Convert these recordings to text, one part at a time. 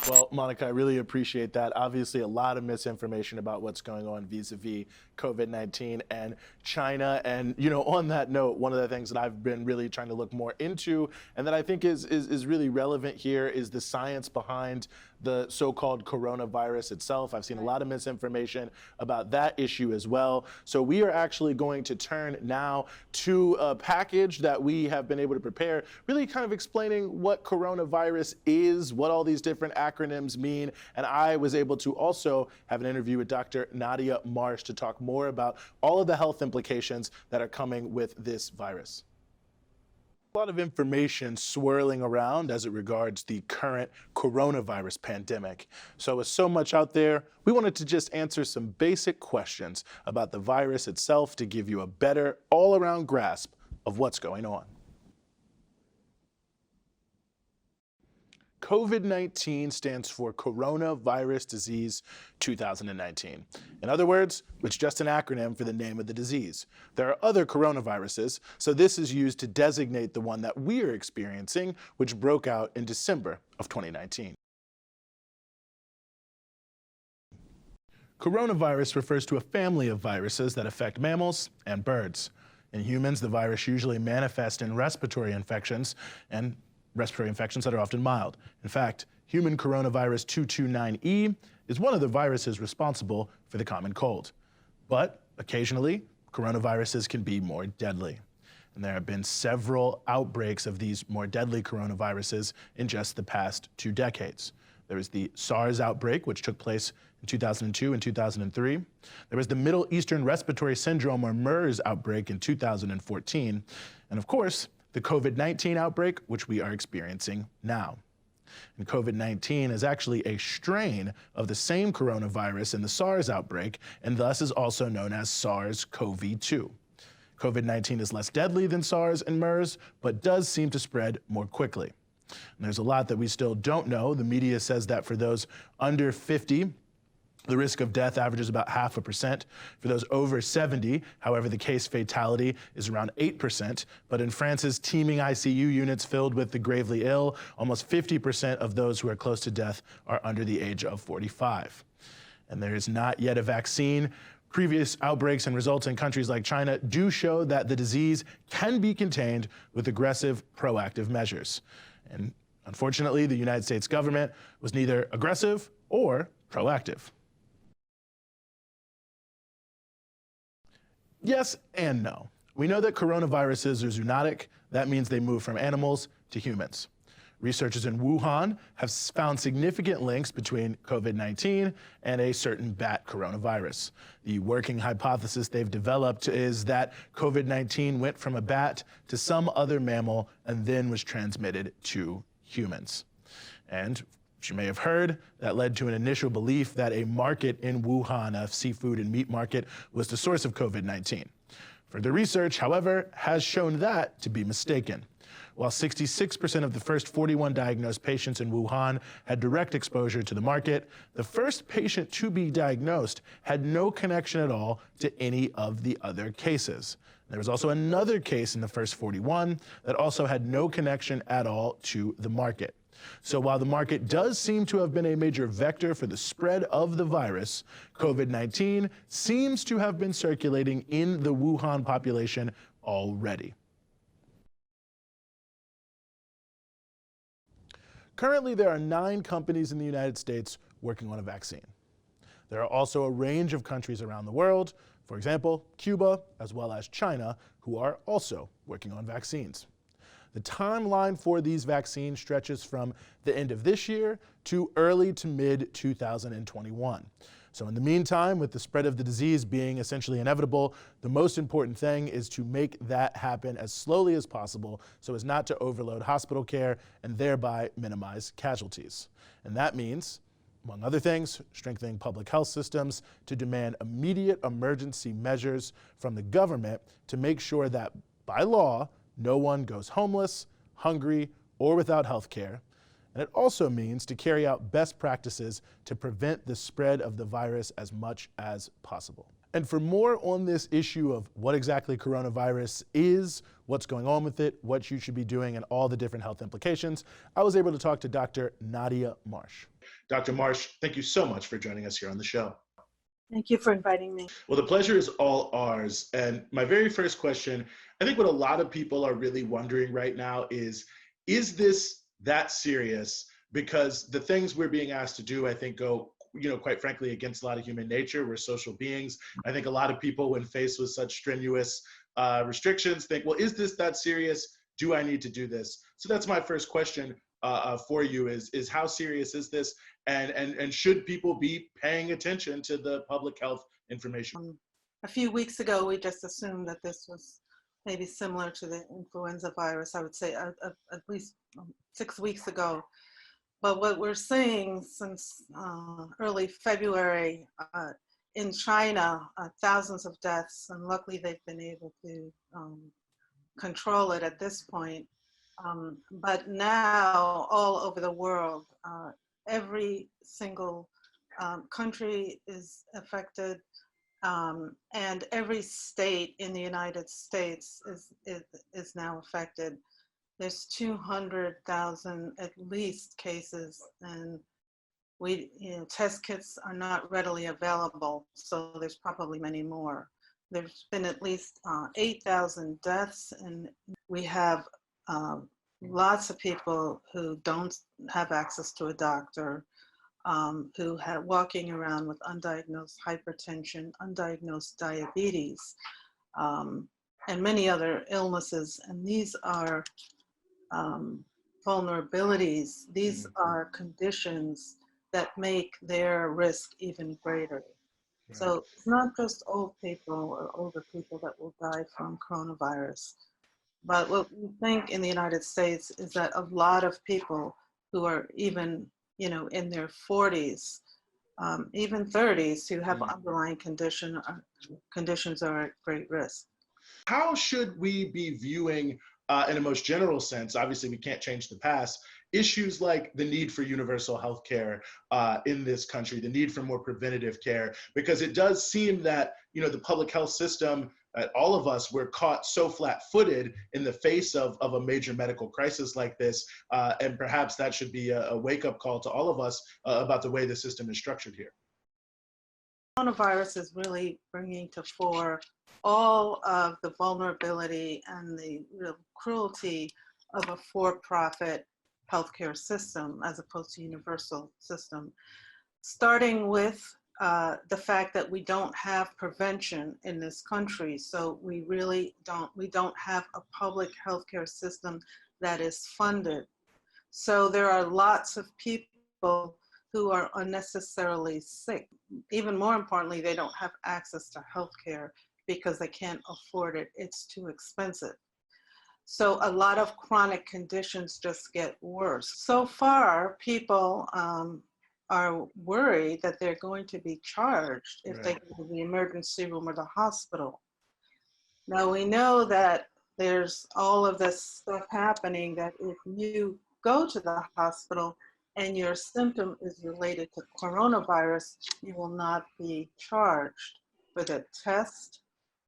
Well, Monica, I really appreciate that. Obviously, a lot of misinformation about what's going on vis-a-vis COVID-19 and China. And, on that note, one of the things that I've been really trying to look more into and that I think is really relevant here is the science behind the so-called coronavirus itself. I've seen a lot of misinformation about that issue as well. So we are actually going to turn now to a package that we have been able to prepare, really kind of explaining what coronavirus is, what all these different acronyms mean. And I was able to also have an interview with Dr. Nadia Marsh to talk more about all of the health implications that are coming with this virus. A lot of information swirling around as it regards the current coronavirus pandemic. So with so much out there, we wanted to just answer some basic questions about the virus itself to give you a better all-around grasp of what's going on. COVID-19 stands for Coronavirus Disease 2019. In other words, it's just an acronym for the name of the disease. There are other coronaviruses, so this is used to designate the one that we're experiencing, which broke out in December of 2019. Coronavirus refers to a family of viruses that affect mammals and birds. In humans, the virus usually manifests in respiratory infections that are often mild. In fact, human coronavirus 229E is one of the viruses responsible for the common cold. But occasionally, coronaviruses can be more deadly. And there have been several outbreaks of these more deadly coronaviruses in just the past 2 decades. There was the SARS outbreak, which took place in 2002 and 2003. There was the Middle Eastern Respiratory Syndrome, or MERS, outbreak in 2014. And of course, the COVID-19 outbreak, which we are experiencing now. And COVID-19 is actually a strain of the same coronavirus in the SARS outbreak, and thus is also known as SARS-CoV-2. COVID-19 is less deadly than SARS and MERS, but does seem to spread more quickly. And there's a lot that we still don't know. The media says that for those under 50, the risk of death averages about 0.5%. For those over 70, however, the case fatality is around 8%. But in France's teeming ICU units filled with the gravely ill, almost 50% of those who are close to death are under the age of 45. And there is not yet a vaccine. Previous outbreaks and results in countries like China do show that the disease can be contained with aggressive, proactive measures. And unfortunately, the United States government was neither aggressive or proactive. Yes and no. We know that coronaviruses are zoonotic. That means they move from animals to humans. Researchers in Wuhan have found significant links between COVID-19 and a certain bat coronavirus. The working hypothesis they've developed is that COVID-19 went from a bat to some other mammal and then was transmitted to humans. And as you may have heard, that led to an initial belief that a market in Wuhan, a seafood and meat market, was the source of COVID-19. Further research, however, has shown that to be mistaken. While 66% of the first 41 diagnosed patients in Wuhan had direct exposure to the market, the first patient to be diagnosed had no connection at all to any of the other cases. There was also another case in the first 41 that also had no connection at all to the market. So while the market does seem to have been a major vector for the spread of the virus, COVID-19 seems to have been circulating in the Wuhan population already. Currently, there are 9 companies in the United States working on a vaccine. There are also a range of countries around the world, for example, Cuba, as well as China, who are also working on vaccines. The timeline for these vaccines stretches from the end of this year to early to mid-2021. So in the meantime, with the spread of the disease being essentially inevitable, the most important thing is to make that happen as slowly as possible so as not to overload hospital care and thereby minimize casualties. And that means, among other things, strengthening public health systems to demand immediate emergency measures from the government to make sure that, by law, no one goes homeless, hungry, or without health care. And it also means to carry out best practices to prevent the spread of the virus as much as possible. And for more on this issue of what exactly coronavirus is, what's going on with it, what you should be doing, and all the different health implications, I was able to talk to Dr. Nadia Marsh. Dr. Marsh, thank you so much for joining us here on the show. Thank you for inviting me. Well, the pleasure is all ours. And my very first question, I think what a lot of people are really wondering right now is this that serious? Because the things we're being asked to do, I think, go, quite frankly, against a lot of human nature. We're social beings. I think a lot of people, when faced with such strenuous restrictions, think, well, is this that serious? Do I need to do this? So that's my first question for you is how serious is this? And should people be paying attention to the public health information? A few weeks ago, we just assumed that this was maybe similar to the influenza virus, I would say at least 6 weeks ago. But what we're seeing since early February in China, thousands of deaths, and luckily they've been able to control it at this point. But now all over the world, every single country is affected, and every state in the United States is now affected. There's 200,000 at least cases, and test kits are not readily available, so there's probably many more. There's been at least 8,000 deaths, and we have lots of people who don't have access to a doctor, who are walking around with undiagnosed hypertension, undiagnosed diabetes, and many other illnesses. And these are vulnerabilities. These are conditions that make their risk even greater. Right. So it's not just old people or older people that will die from coronavirus. But what we think in the United States is that a lot of people who are even, in their 40s, even 30s, who have underlying conditions are at great risk. How should we be viewing, in a most general sense, obviously we can't change the past, issues like the need for universal health care in this country, the need for more preventative care? Because it does seem that, the public health system, all of us were caught so flat-footed in the face of a major medical crisis like this, and perhaps that should be a wake-up call to all of us about the way the system is structured here. Coronavirus is really bringing to fore all of the vulnerability and the real cruelty of a for-profit healthcare system as opposed to universal system, starting with the fact that we don't have prevention in this country. So we really don't have a public healthcare system that is funded. So there are lots of people who are unnecessarily sick. Even more importantly, they don't have access to healthcare because they can't afford it. It's too expensive. So a lot of chronic conditions just get worse. So far, people are worried that they're going to be charged if they go to the emergency room or the hospital. Now we know that there's all of this stuff happening that if you go to the hospital and your symptom is related to coronavirus, you will not be charged for the test,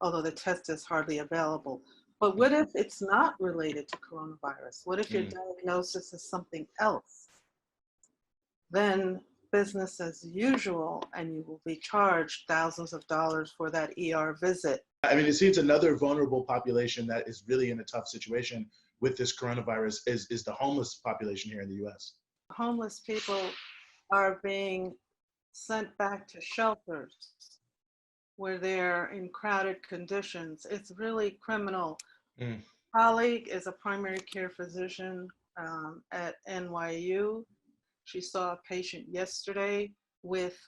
although the test is hardly available. But what if it's not related to coronavirus? What if your diagnosis is something else? Then business as usual, and you will be charged thousands of dollars for that ER visit. I mean, it seems another vulnerable population that is really in a tough situation with this coronavirus is the homeless population here in the US. Homeless people are being sent back to shelters where they're in crowded conditions. It's really criminal. Colleague is a primary care physician at NYU. She saw a patient yesterday with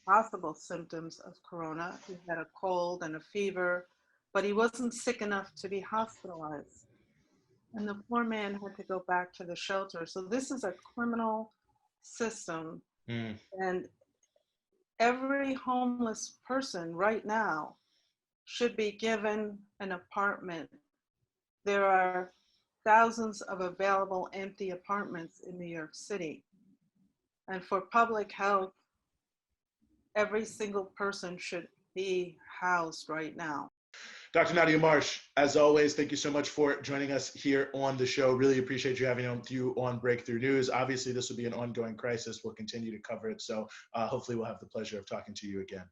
possible symptoms of corona. He had a cold and a fever, but he wasn't sick enough to be hospitalized. And the poor man had to go back to the shelter. So this is a criminal system. And every homeless person right now should be given an apartment. There are thousands of available empty apartments in New York City. And for public health, every single person should be housed right now. Dr. Nadia Marsh, as always, thank you so much for joining us here on the show. Really appreciate you having you on Breakthrough News. Obviously, this will be an ongoing crisis. We'll continue to cover it. So hopefully we'll have the pleasure of talking to you again.